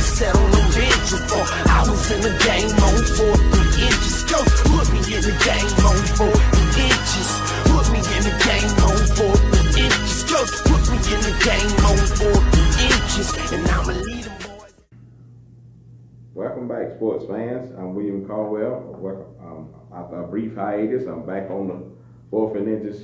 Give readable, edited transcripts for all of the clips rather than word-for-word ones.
sat on the bench for. I was in the game on 4 inches. Coach put me in the game on 4 inches. Put me in the game on 4 inches. Coach put me in the game on 4 inches. And I'ma lead them boys. Welcome back, sports fans. I'm William Carwell. After a brief hiatus, I'm back on the 4th and Inches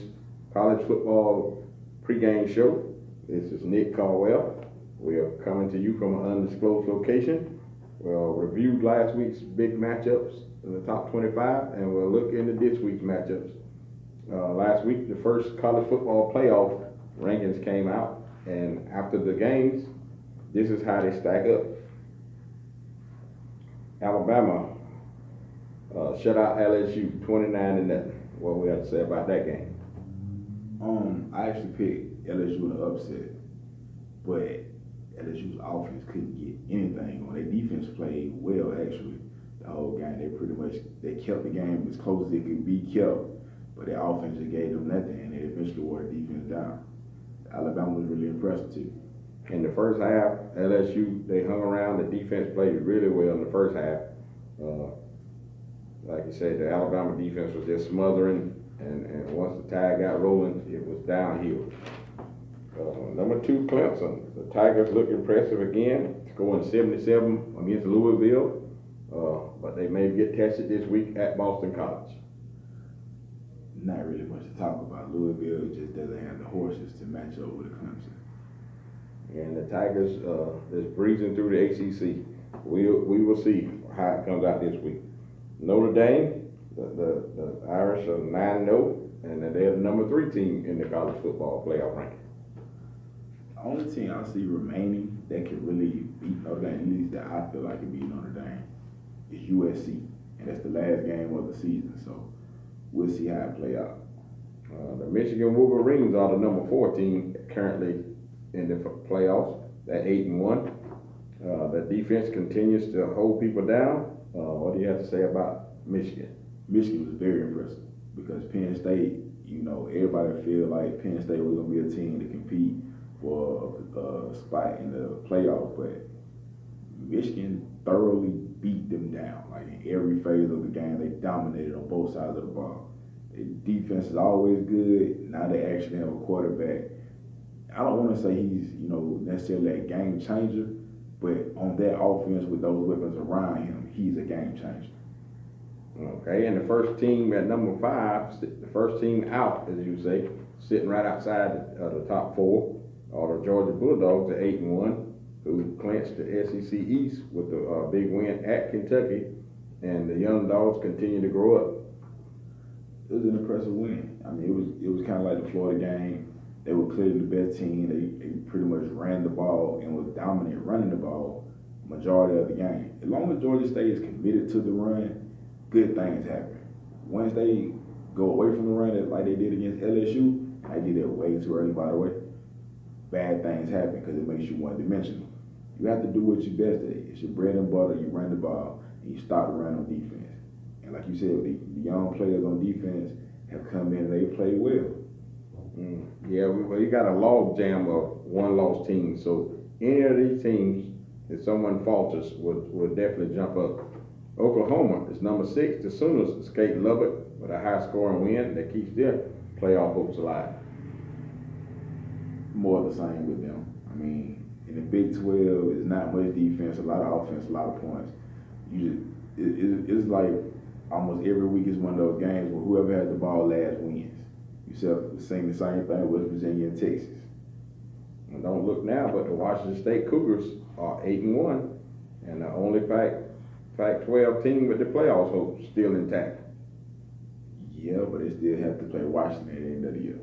college football pregame show. This is Nick Carwell. We are coming to you from an undisclosed location. We'll review last week's big matchups in the top 25, and we'll look into this week's matchups. Last week, the first college football playoff rankings came out, and after the games, this is how they stack up. Alabama shut out LSU 29-0. What we have to say about that game? I actually picked LSU in the upset, but LSU's offense couldn't get anything on. Their defense played well, actually. The whole game, they kept the game as close as it could be kept, but their offense just gave them nothing, and they eventually wore the defense down. Alabama was really impressive too. In the first half, LSU, they hung around. The defense played really well in the first half. Like you said, the Alabama defense was just smothering, and once the tide got rolling, it was downhill. Number 2, Clemson. The Tigers look impressive again, scoring 77 against Louisville, but they may get tested this week at Boston College. Not really much to talk about. Louisville just doesn't have the horses to match up with the Clemson. And the Tigers is breezing through the ACC. We will see how it comes out this week. Notre Dame, the Irish are 9-0, and they're the number 3 team in the college football playoff ranking. The only team I see remaining that can really beat Notre Dame, at least that I feel like can beat Notre Dame, is USC, and that's the last game of the season. So we'll see how it play out. The Michigan Wolverines are the number 4 team currently in the playoffs. They're 8-1. The defense continues to hold people down. What do you have to say about Michigan? Michigan was very impressive because Penn State, everybody feel like Penn State was going to be a team to compete for a spot in the playoff, but Michigan thoroughly beat them down. Like in every phase of the game, they dominated on both sides of the ball. Their defense is always good. Now they actually have a quarterback. I don't want to say he's, necessarily a game changer, but on that offense with those weapons around him, he's a game changer. Okay, and the first team at number 5, the first team out, as you say, sitting right outside the top 4, are the Georgia Bulldogs at 8-1, who clinched the SEC East with a big win at Kentucky, and the young dogs continue to grow up. It was an impressive win. I mean, it was kind of like the Florida game. They were clearly the best team. They pretty much ran the ball and was dominant running the ball majority of the game. As long as Georgia State is committed to the run, good things happen. Once they go away from the run, like they did against LSU, I did it way too early, by the way, bad things happen because it makes you one-dimensional. You have to do what you're best at. It's your bread and butter. You run the ball, and you stop the run on defense. And like you said, the young players on defense have come in and they play well. Yeah, we got a log jam of one-loss teams, so any of these teams, if someone falters, would definitely jump up. Oklahoma is number 6. The Sooners escaped Lubbock with a high-scoring win that keeps their playoff hopes alive. More of the same with them. I mean, in the Big 12, it's not much defense, a lot of offense, a lot of points. It's like almost every week is one of those games where whoever has the ball last wins. You sing the same thing with Virginia and Texas. And don't look now, but the Washington State Cougars are 8-1, and the only Pac-12 team with the playoffs hopes still intact. Yeah, but they still have to play Washington at the end of the year.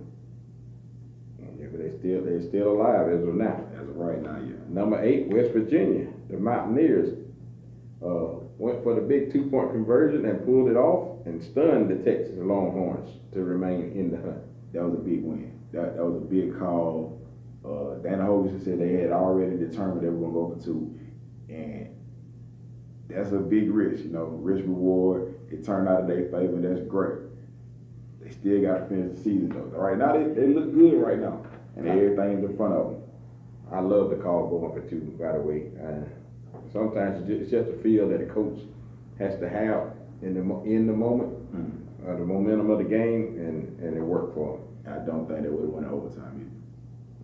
Yeah, but they're still alive as of now. As of right now, yeah. Number 8, West Virginia. The Mountaineers went for the big 2-point conversion and pulled it off and stunned the Texas Longhorns to remain in the hunt. That was a big win. That was a big call. Dana Holgorsen said they had already determined they were going to go for 2, and that's a big risk, risk reward. It turned out in their favor, and that's great. They still got to finish the season though. Right now, they look good right now, and everything's in front of them. I love the call going for 2, by the way. Sometimes it's just a feel that a coach has to have in the moment, the momentum of the game, and it worked for them. I don't think they would have went overtime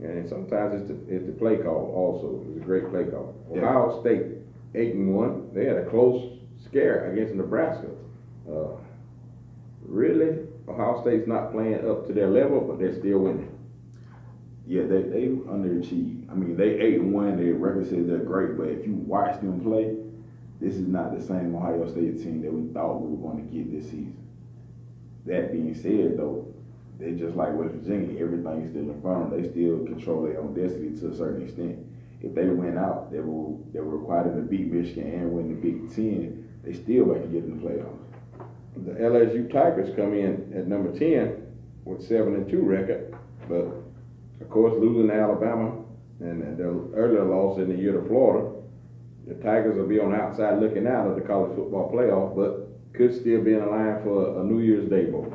either. And sometimes it's the play call also. It's a great play call. Yeah. Ohio State 8-1. They had a close scare against Nebraska. Really, Ohio State's not playing up to their level, but they're still winning. Yeah, they underachieved. I mean, they 8-1. Their record says they're great, but if you watch them play, this is not the same Ohio State team that we thought we were going to get this season. That being said, though, they just like West Virginia. Everything's still in front of them. They still control their own destiny to a certain extent. If they went out, they were required to beat Michigan and win the Big Ten. They still might get in the playoffs. The LSU Tigers come in at number 10 with 7-2 record, but of course losing to Alabama and their earlier loss in the year to Florida, the Tigers will be on the outside looking out of the college football playoff, but could still be in the line for a New Year's Day bowl.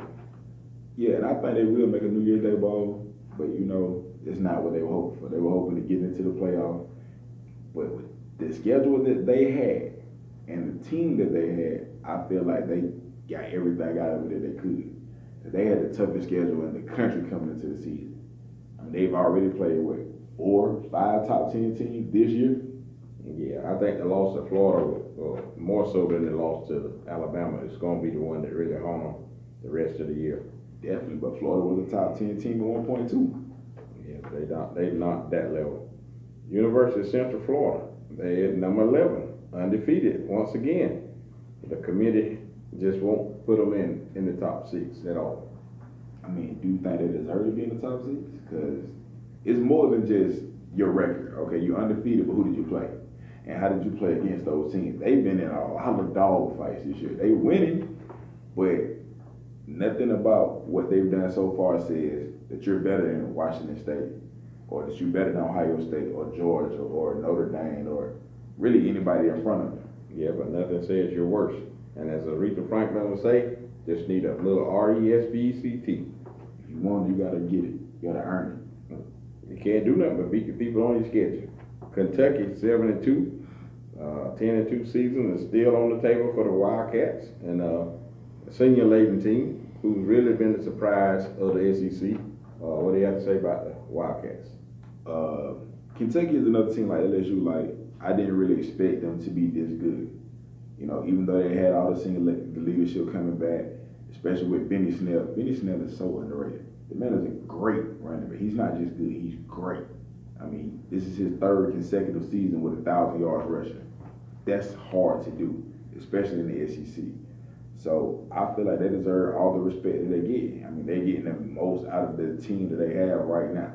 Yeah, and I think they will make a New Year's Day bowl, but it's not what they were hoping for. They were hoping to get into the playoff, but with the schedule that they had and the team that they had, I feel like they got everything out of it that they could. They had the toughest schedule in the country coming into the season. I mean, they've already played 4, 5 top 10 teams this year. Yeah, I think the loss to Florida, more so than the loss to Alabama, is going to be the one that really hung them the rest of the year. Definitely, but Florida was a top 10 team at one point too. Yeah, they're not that level. University of Central Florida, they at number 11, undefeated once again. The committee just won't put them in the top 6 at all. I mean, do you think they deserve to be in the top 6? Because it's more than just your record. Okay, you're undefeated, but who did you play? And how did you play against those teams? They've been in a lot of dog fights this year. They winning, but nothing about what they've done so far says that you're better than Washington State, or that you're better than Ohio State, or Georgia, or Notre Dame, or really anybody in front of them. Yeah, but nothing says you're worse. And as Aretha Franklin would say, just need a little RESPECT. If you want it, you gotta get it. You gotta earn it. You can't do nothing but beat the people on your schedule. Kentucky 7-2, 10-2 season is still on the table for the Wildcats, and a senior laden team who's really been the surprise of the SEC. What do you have to say about the Wildcats? Kentucky is another team like LSU. Like, I didn't really expect them to be this good. Even though they had all the senior leadership coming back, especially with Benny Snell. Benny Snell is so underrated. The man is a great running back. He's not just good, he's great. I mean, this is his 3rd consecutive season with 1,000 yards rushing. That's hard to do, especially in the SEC. So I feel like they deserve all the respect that they get. I mean, they're getting the most out of the team that they have right now.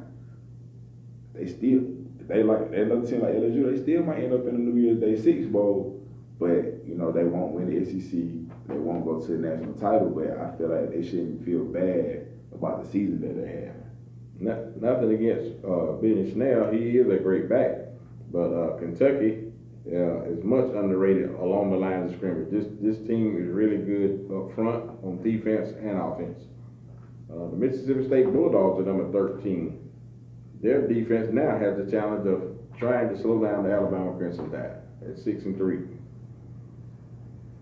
They're another team like LSU, they still might end up in the New Year's Day 6 bowl, but they won't win the SEC. They won't go to the national title, but I feel like they shouldn't feel bad about the season that they have. Nothing against Benny Snell. He is a great back, but Kentucky is much underrated along the lines of scrimmage. This team is really good up front on defense and offense. The Mississippi State Bulldogs are number 13. Their defense now has the challenge of trying to slow down the Alabama Crimson Tide at 6-3.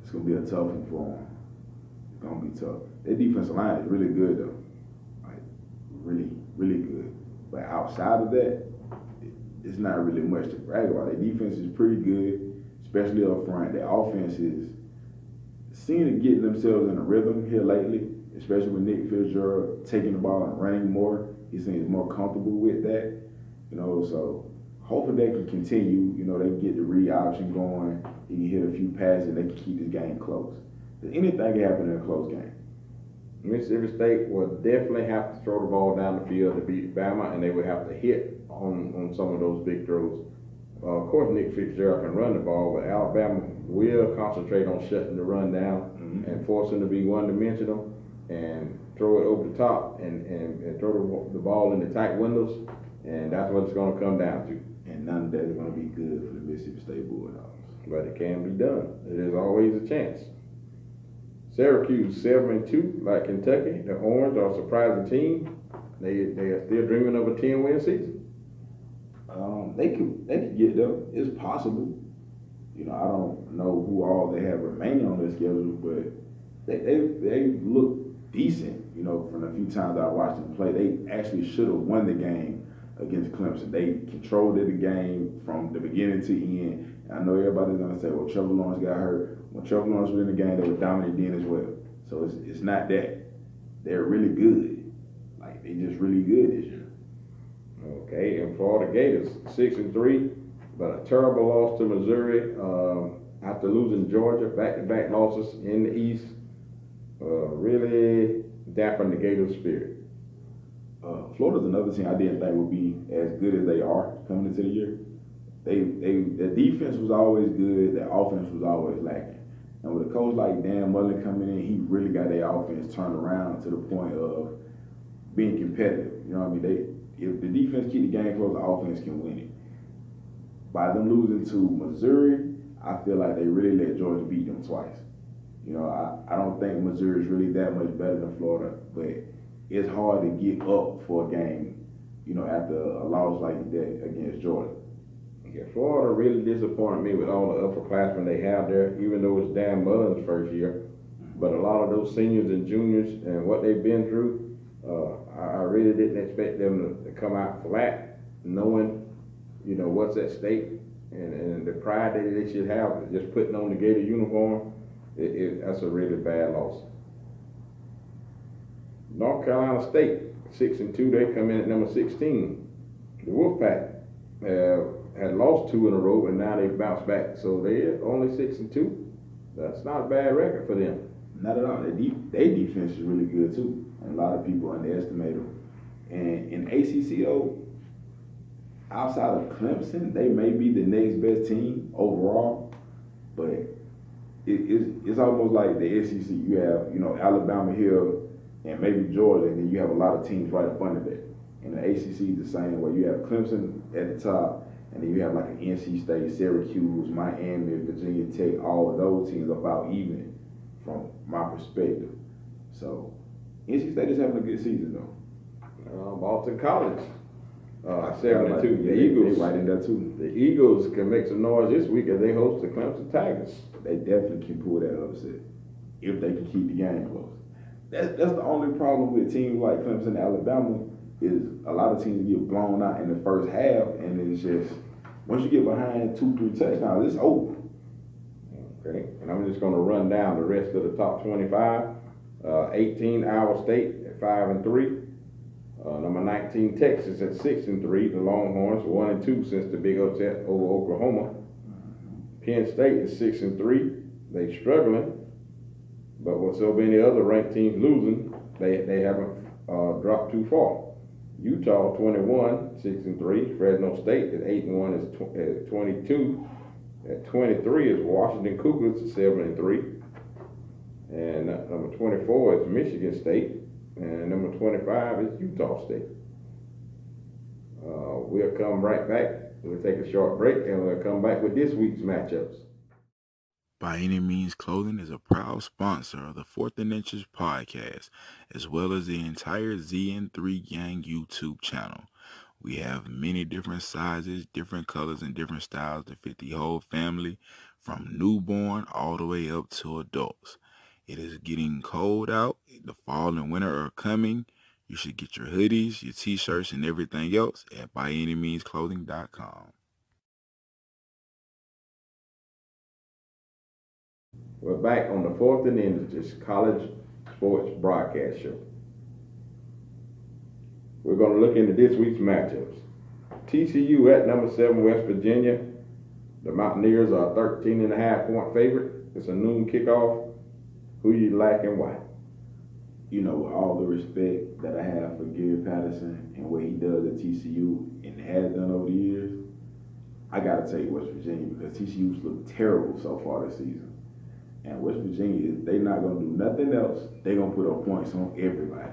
It's gonna be a tough one for them. It's gonna be tough. Their defensive line is really good though, like really, really good. But outside of that, it's not really much to brag about. Their defense is pretty good, especially up front. Their offense is seem to get themselves in a rhythm here lately, especially with Nick Fitzgerald taking the ball and running more. He seems more comfortable with that, so hopefully they can continue. They can get the read option going. He can hit a few passes and they can keep this game close. Because anything can happen in a close game. Mississippi State will definitely have to throw the ball down the field to beat Bama, and they would have to hit on some of those big throws. Of course, Nick Fitzgerald can run the ball, but Alabama will concentrate on shutting the run down and forcing to be one-dimensional and throw it over the top and throw the ball in the tight windows, and that's what it's going to come down to. And none of that is going to be good for the Mississippi State Bulldogs. But it can be done. There's always a chance. Syracuse 7-2, like Kentucky. The Orange are a surprising team. They are still dreaming of a 10-win season. They could get them. It's possible. You know, I don't know who all they have remaining on their schedule, but they look decent. You know, from the few times I watched them play, they actually should have won the game against Clemson. They controlled the game from the beginning to end. And I know everybody's gonna say, "Well, Trevor Lawrence got hurt." When Trevor Lawrence was in the game, they were dominant then as well. So it's not that. They're really good. Like, they just really good this year. Okay, and Florida Gators 6-3, but a terrible loss to Missouri after losing Georgia, back-to-back losses in the East. Really dampened the Gators' spirit. Florida's another team I didn't think would be as good as they are coming into the year. Their defense was always good, their offense was always lacking. And with a coach like Dan Mullen coming in, he really got their offense turned around to the point of being competitive. You know what I mean? If the defense keep the game close, the offense can win it. By them losing to Missouri, I feel like they really let Georgia beat them twice. You know, I don't think Missouri is really that much better than Florida, but it's hard to get up for a game, you know, after a loss like that against Georgia. Yeah, Florida really disappointed me with all the upperclassmen they have there, even though it's Dan Mullen's first year. But a lot of those seniors and juniors and what they've been through, I really didn't expect them to come out flat, knowing, you know, what's at stake and the pride that they should have just putting on the Gator uniform. That's a really bad loss. North Carolina State 6-2, they come in at number 16. The Wolfpack had lost 2 in a row, and now they've bounced back. So they're only 6-2. That's not a bad record for them. Not at all. Their defense is really good too. And a lot of people underestimate them. And in ACCO, outside of Clemson, they may be the next best team overall. But it's almost like the SEC. You have, you know, Alabama here and maybe Georgia, and then you have a lot of teams right up under that. And the ACC is the same way. You have Clemson at the top, and then you have like an NC State, Syracuse, Miami, Virginia Tech. All of those teams are about even from my perspective. So NC State is having a good season though. Boston College 7-2. The Eagles, they right in there too. The Eagles can make some noise this week as they host the Clemson Tigers. They definitely can pull that upset if they can keep the game close. That's the only problem with teams like Clemson and Alabama is a lot of teams get blown out in the first half, and it's just once you get behind 2-3 touchdowns, it's over. Okay, and I'm just going to run down the rest of the top 25. 18, Iowa State at 5-3. Number 19, Texas at 6-3. The Longhorns 1-2 since the big upset over Oklahoma. Penn State is 6-3. They struggling, but with so many other ranked teams losing, they haven't dropped too far. Utah 21, 6-3. Fresno State at 8-1 is 22. At 23 is Washington Cougars at 7-3. And number 24 is Michigan State. And number 25 is Utah State. We'll come right back. We'll take a short break, and we'll come back with this week's matchups. By Any Means Clothing is a proud sponsor of the 4th and Inches podcast, as well as the entire ZN3 Gang YouTube channel. We have many different sizes, different colors, and different styles to fit the whole family, from newborn all the way up to adults. It is getting cold out. The fall and winter are coming. You should get your hoodies, your t-shirts, and everything else at byanymeansclothing.com. We're back on the 4th and Inches College Sports Broadcast Show. We're going to look into this week's matchups. TCU at number 7, West Virginia. The Mountaineers are a 13.5-point favorite. It's a noon kickoff. Who you like and why? You know, with all the respect that I have for Gary Patterson and what he does at TCU and has done over the years, I got to take West Virginia because TCU's looked terrible so far this season. And West Virginia, they're not going to do nothing else. They're going to put up points on everybody.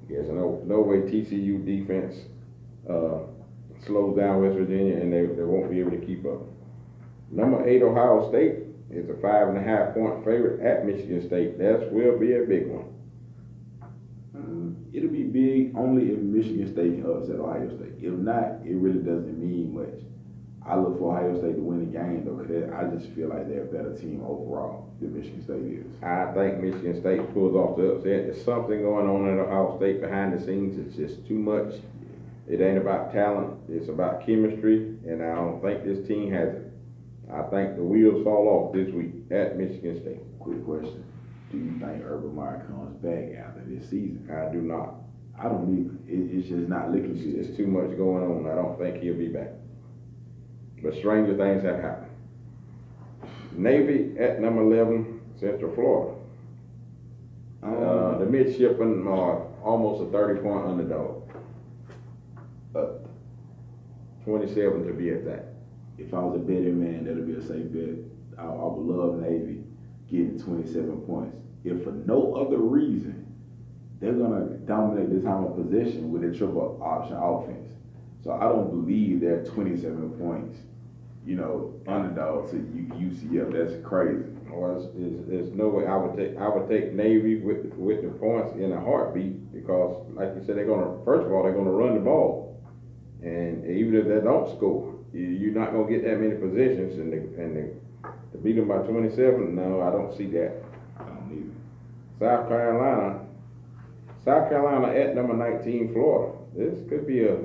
Yes, no way TCU defense slows down West Virginia, and they won't be able to keep up. Number 8, Ohio State is a 5.5-point favorite at Michigan State. That will be a big one. It'll be big only if Michigan State can upset Ohio State. If not, it really doesn't mean much. I look for Ohio State to win the game though, because I just feel like they're a better team overall than Michigan State is. I think Michigan State pulls off the upset. There's something going on in Ohio State behind the scenes. It's just too much. It ain't about talent. It's about chemistry, and I don't think this team has it. I think the wheels fall off this week at Michigan State. Quick question. Do you think Urban Meyer comes back after this season? I do not. I don't either. It's just not looking good. There's too much going on. I don't think he'll be back. But stranger things have happened. Navy at number 11, Central Florida. The midshipmen are almost a 30-point underdog. 27 to be exact. If I was a betting man, that'd be a safe bet. I would love Navy getting 27 points. If for no other reason, they're gonna dominate the time of possession with a triple option offense. So I don't believe they're 27 points, underdog to UCF. That's crazy. Well, there's no way I would take Navy with the points in a heartbeat, because like you said, first of all they're gonna run the ball, and even if they don't score, you're not gonna get that many possessions, and to beat them by 27, no, I don't see that. I don't either. South Carolina at number 19, Florida. This could be a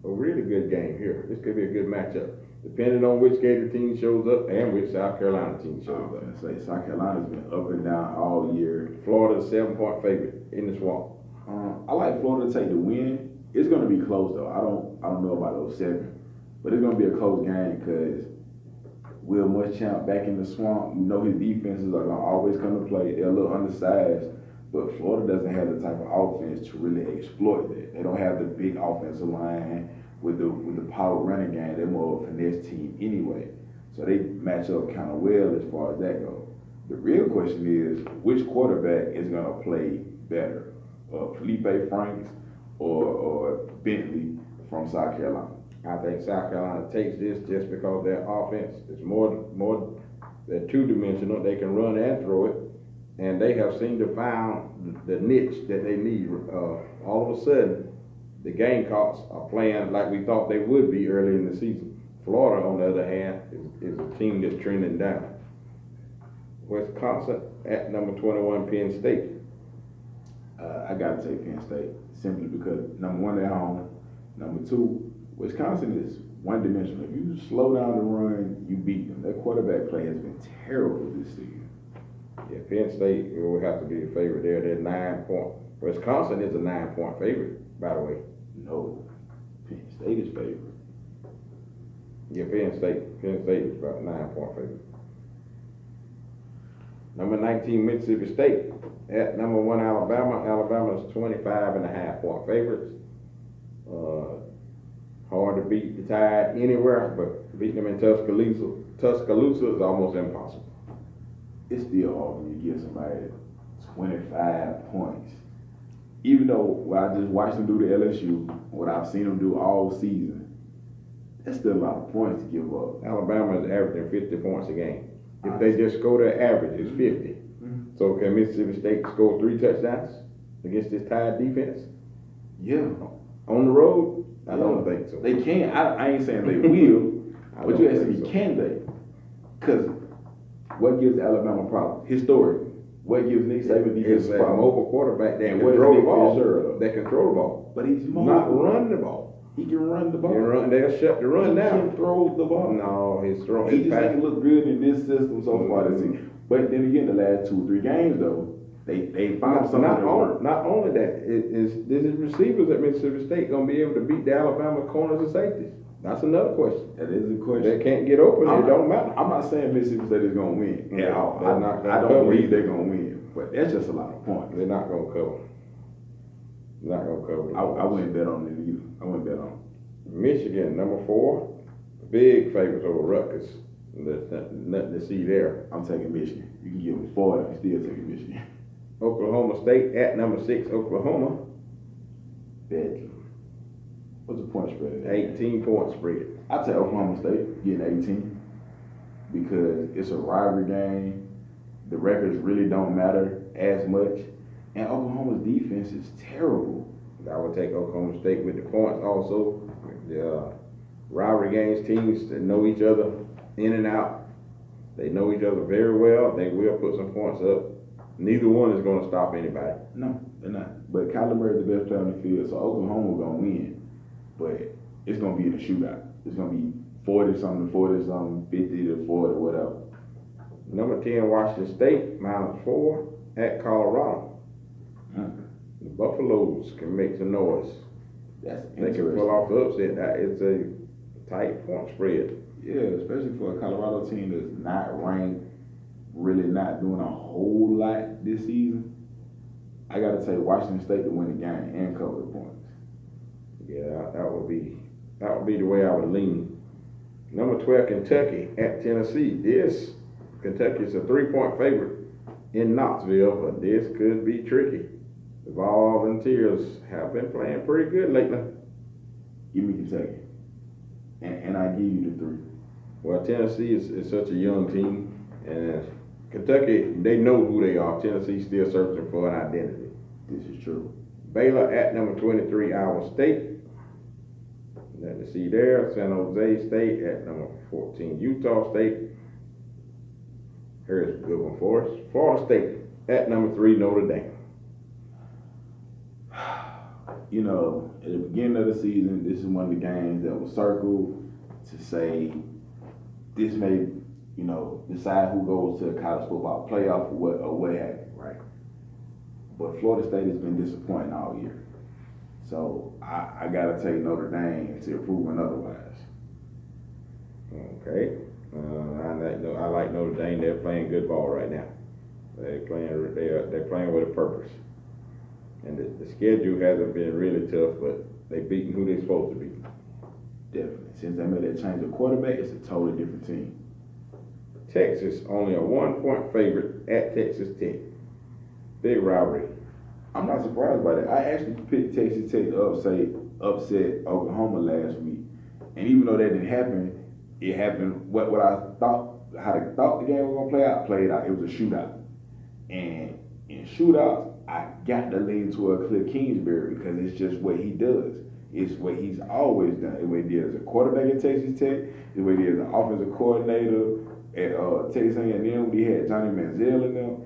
really good game here. This could be a good matchup, depending on which Gator team shows up and which South Carolina team shows up. I was gonna say South Carolina's been up and down all year. Florida's 7-point favorite in the swamp. I like Florida to take the win. It's gonna be close though. I don't know about those 7, but it's gonna be a close game because Will Muschamp back in the swamp. His defenses are gonna always come to play. They're a little undersized, but Florida doesn't have the type of offense to really exploit that. They don't have the big offensive line with the power running game. They're more of a finesse team anyway, so they match up kind of well as far as that goes. The real question is, which quarterback is gonna play better, Felipe Franks or Bentley from South Carolina? I think South Carolina takes this just because their offense is more they're two-dimensional. They can run and throw it, and they have seemed to find the niche that they need. All of a sudden, the Gamecocks are playing like we thought they would be early in the season. Florida, on the other hand, is a team that's trending down. Wisconsin at number 21, Penn State. I gotta take Penn State simply because number 1, they're home. Number 2, Wisconsin is one-dimensional. If you slow down the run, you beat them. Their quarterback play has been terrible this season. Yeah, Penn State will have to be the favorite there. They're 9-point. Wisconsin is a 9-point favorite, by the way. No, Penn State is favorite. Yeah, Penn State is about a 9-point favorite. Number 19, Mississippi State at number 1, Alabama. Alabama's 25.5-point favorites. Hard to beat the Tide anywhere, but beating them in Tuscaloosa is almost impossible. It's still hard when you give somebody 25 points. Even though I just watched them do to LSU, what I've seen them do all season, that's still a lot of points to give up. Alabama is averaging 50 points a game. If they just score their average, it's 50. So can Mississippi State score 3 touchdowns against this Tide defense? Yeah. On the road? I don't think so. They can. I ain't saying they will, but you asking me, so. can they? Because what gives Alabama problems? Historically, what gives Nick Saban defense It's a problems? mobile quarterback that can what throw the is Nick ball. Fitzgerald? That can throw the ball. But he's mobile. Not run the ball. He can run the ball. They'll shut the run he down. can throw the ball. No, he's throwing. He just ain't look good in this system so far this season. But then again, the last 2 or 3 games though, they found something that worked. Not only that, this is receivers at Mississippi State gonna be able to beat the Alabama corners and safeties. That's another question. That is a question. They can't get open. It don't matter. I'm not saying Mississippi State is gonna win at all. They're not gonna I don't cover believe either. they're gonna win, but that's just a lot of points. They're not gonna cover. Not gonna cover. I wouldn't bet on it either. I wouldn't bet on it. Michigan, number 4, big favorites over Rutgers. There's nothing to see there. I'm taking Michigan. You can give them 40, I'm still taking Michigan. Oklahoma State at number 6, Oklahoma. Bet. What's the point spread? 18-point spread. I take Oklahoma State getting 18 because it's a rivalry game. The records really don't matter as much, and Oklahoma's defense is terrible. I would take Oklahoma State with the points also. rivalry games, teams that know each other in and out. They know each other very well. They will put some points up. Neither one is going to stop anybody. No, they're not. But Kyler Murray is the best player on the field, so Oklahoma going to win. But it's going to be in a shootout. It's going to be 40-something to 40-something, 50 to 40, whatever. Number 10, Washington State, -4 at Colorado. The Buffaloes can make some noise. That's They interesting. can pull off the upset. It's a tight point spread. Yeah, especially for a Colorado team that's not ranked, really not doing a whole lot this season. I got to say Washington State to win the game and cover the points. Yeah, that would be the way I would lean. Number 12, Kentucky at Tennessee. Kentucky is a 3-point favorite in Knoxville, but this could be tricky. The Volunteers have been playing pretty good lately. Give me Kentucky. And I give you the 3. Well, Tennessee is such a young team, and Kentucky, they know who they are. Tennessee's still searching for an identity. This is true. Baylor at number 23, Iowa State. Nothing to see there. San Jose State at number 14, Utah State. Here's a good one for us. Florida State at number 3, Notre Dame. You know, at the beginning of the season, this is one of the games that was circled to say this may, decide who goes to the college football playoff or what have you, right? But Florida State has been disappointing all year. So I got to take Notre Dame until proven otherwise. Okay. I like Notre Dame. They're playing good ball right now. They're playing with a purpose. And the schedule hasn't been really tough, but they're beating who they're supposed to beat. Definitely. Since they made that change of quarterback, it's a totally different team. Texas, only a 1-point favorite at Texas Tech. Big rivalry. I'm not surprised by that. I actually picked Texas Tech to upset Oklahoma last week. And even though that didn't happen, it happened what I thought, how I thought the game was going to play out, played out. It was a shootout. And in shootouts, I got to lean toward Cliff Kingsbury because it's just what he does. It's what he's always done. It's what he did as a quarterback at Texas Tech. It's what he did as an offensive coordinator at Texas A&M. We had Johnny Manziel in them.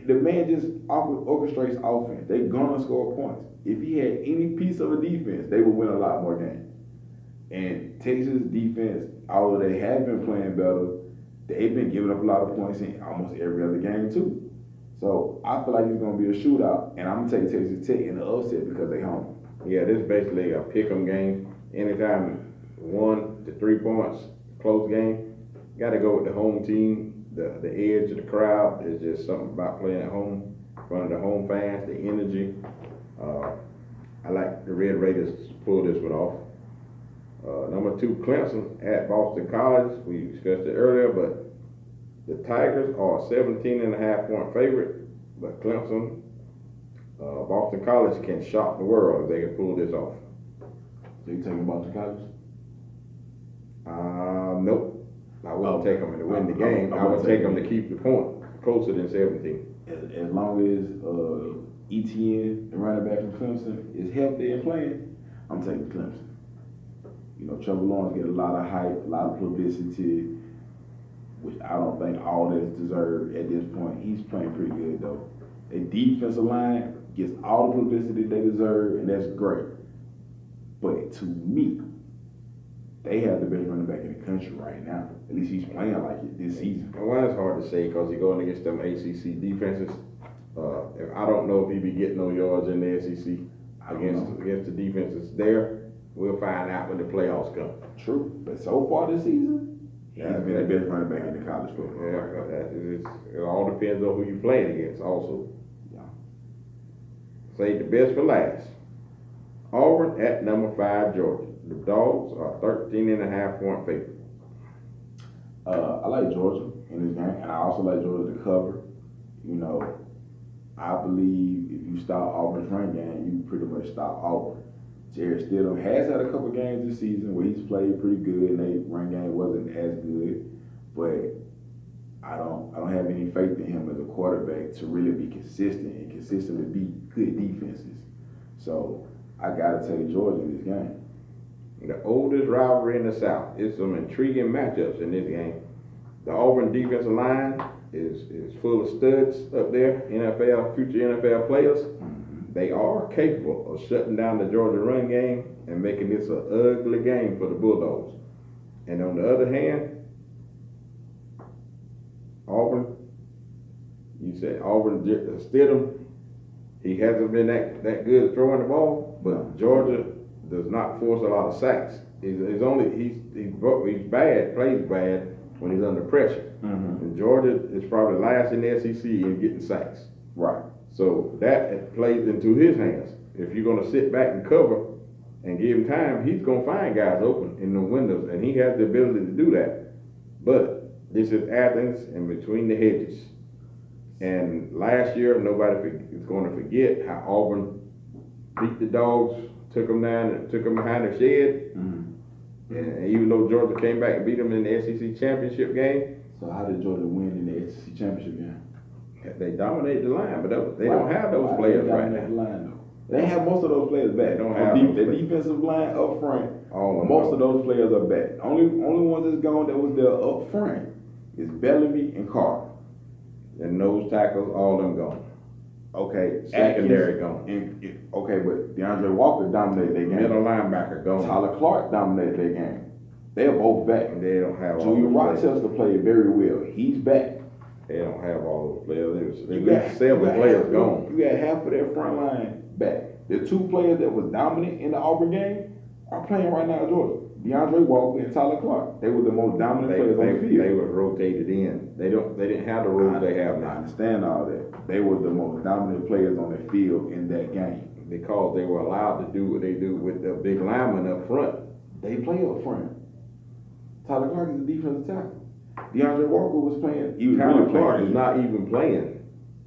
The man just orchestrates offense. They're going to score points. If he had any piece of a defense, they would win a lot more games. And Texas defense, although they have been playing better, they've been giving up a lot of points in almost every other game too. So I feel like it's going to be a shootout, and I'm going to take Texas Tech in the upset because they're home. Yeah, this is basically a pick-em game. Anytime 1 to 3 points, close game, got to go with the home team. The edge of the crowd is just something about playing at home, in front of the home fans, the energy. I like the Red Raiders to pull this one off. Number 2, Clemson at Boston College. We discussed it earlier, but the Tigers are a 17.5-point favorite, but Clemson, Boston College can shock the world if they can pull this off. So you taking Boston College? Nope. I wouldn't take them to win the game. I would take them to keep the point closer than 17. As long as ETN, the running back from Clemson, is healthy and playing, I'm taking Clemson. Trevor Lawrence get a lot of hype, a lot of publicity, which I don't think all that's deserved at this point. He's playing pretty good, though. A defensive line gets all the publicity they deserve, and that's great. But to me, they have the best running back in the country right now. At least he's playing like it this season. Well, it's hard to say because he's going against them ACC defenses. I don't know if he be getting no yards in the SEC against the defenses there. We'll find out when the playoffs come. True, but so far this season, he's been the best running back in the college football. Yeah, it all depends on who you're playing against also. Yeah. Save the best for last. Auburn at number 5, Georgia. The Dogs are 13.5-point favorite. I like Georgia in this game, and I also like Georgia to cover. I believe if you stop Auburn's run game, you pretty much stop Auburn. Jared Stidham has had a couple games this season where he's played pretty good, and their run game wasn't as good, but I don't have any faith in him as a quarterback to really be consistent and consistently beat good defenses. So I gotta take Georgia in this game. the oldest rivalry in the South. It's some intriguing matchups in this game. The Auburn defensive line is full of studs up there, future NFL players. Mm-hmm. They are capable of shutting down the Georgia run game and making this an ugly game for the Bulldogs. And on the other hand, Auburn, you said Auburn, Stidham, he hasn't been that good at throwing the ball, but Georgia does not force a lot of sacks. He's bad, plays bad when he's under pressure. Mm-hmm. And Georgia is probably last in the SEC in getting sacks. Right. So that plays into his hands. If you're going to sit back and cover and give him time, he's going to find guys open in the windows, and he has the ability to do that. But this is Athens and between the hedges. And last year, nobody is going to forget how Auburn beat the Dogs, took them down, took them behind the shed. Mm-hmm. And even though Georgia came back and beat them in the SEC championship game. So how did Georgia win in the SEC championship game? They dominated the line, but they don't have those players right now. The line, though? They have most of those players back. They don't have the defensive line up front. Most of those players are back. Only ones that's gone that was there up front is Bellamy and Carter. And nose tackles, all of them gone. Okay, secondary gone. Okay, but DeAndre Walker dominated their game. Middle linebacker gone. Tyler Clark dominated their game. They're both back. And they don't have Junior Rochester played very well. He's back. They don't have all those players. They got several players gone. You got half of their front line back. The two players that was dominant in the Auburn game are playing right now in Georgia. DeAndre Walker and Tyler Clark. They were the most dominant players on the field. They were rotated in. They didn't have the rules they have now. I understand all that. They were the most dominant players on the field in that game. Because they were allowed to do what they do with the big linemen up front. They play up front. Tyler Clark is a defensive tackle. DeAndre Walker was playing. Tyler Clark is not even playing.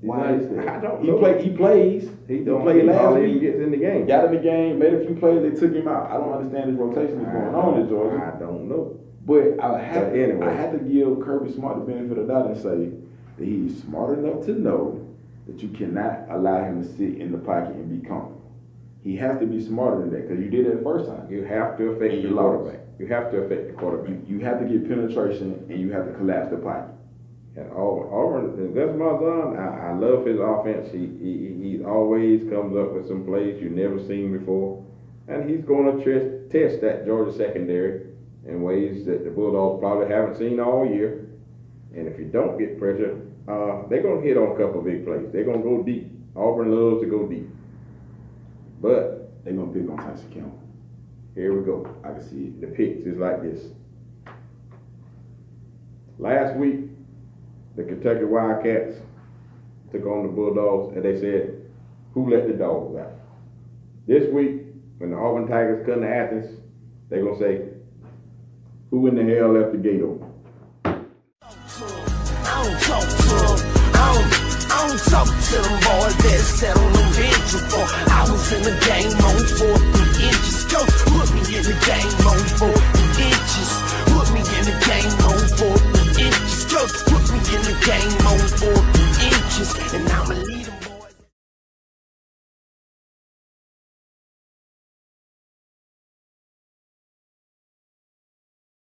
Why is that? I don't know. He plays. He played last week. He gets in the game. Got in the game, made a few plays, they took him out. I don't understand this rotation that's going on in Georgia. I don't know. But I had to give Kirby Smart the benefit of the doubt and say that he's smart enough to know that you cannot allow him to sit in the pocket and be comfortable. He has to be smarter than that because you did it the first time. You have to affect the quarterback. You have to affect the quarterback. You have to get penetration and you have to collapse the pocket. And Auburn, that's my son. I love his offense. He always comes up with some plays you've never seen before. And he's going to test that Georgia secondary in ways that the Bulldogs probably haven't seen all year. And if you don't get pressure, they're going to hit on a couple of big plays. They're going to go deep. Auburn loves to go deep. But they're going to pick on Tyson Campbell. Here we go. I can see it. The picks is like this. Last week, the Kentucky Wildcats took on the Bulldogs, and they said, who let the dogs out? This week, when the Auburn Tigers come to Athens, they're going to say, who in the hell left the gate open? I don't talk to them boys that sat on the bench before. I was in the game on 4 inches. Coach put me in the game on 4 inches. Put me in the game on 4 inches. Coach put me in the game